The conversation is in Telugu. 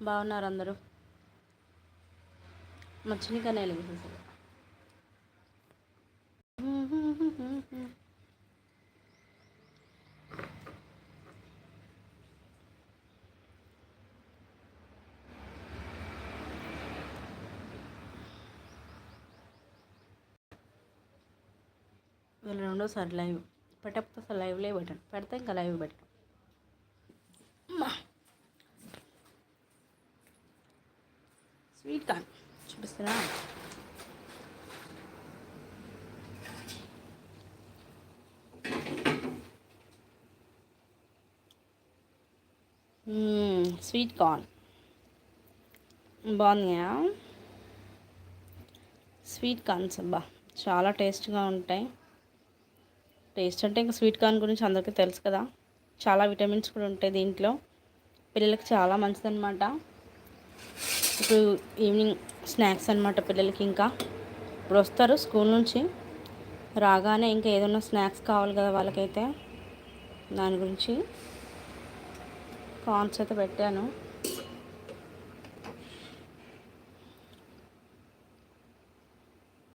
బాగున్నారు అందరూ. మచ్చినికనే వేసేసారు. వీళ్ళు రెండోసారి లైవ్ పెట్టకపోతే అసలు లైవ్లే పెట్టండి, పెడితే ఇంకా లైవ్ పెట్టండి. స్వీట్ కార్న్ చూపిస్తున్నా. స్వీట్ కార్న్ బాగున్నాయా? స్వీట్ కార్న్స్ అబ్బా చాలా టేస్ట్గా ఉంటాయి. టేస్ట్ అంటే ఇంకా స్వీట్ కార్న్ గురించి అందరికీ తెలుసు కదా. చాలా విటమిన్స్ కూడా ఉంటాయి దీంట్లో. పిల్లలకి చాలా మంచిదన్నమాట. ఇప్పుడు ఈవినింగ్ స్నాక్స్ అనమాట పిల్లలకి. ఇంకా ఇప్పుడు వస్తారు స్కూల్ నుంచి, రాగానే ఇంకా ఏదైనా స్నాక్స్ కావాలి కదా వాళ్ళకైతే. దాని గురించి కార్న్స్ అయితే పెట్టాను.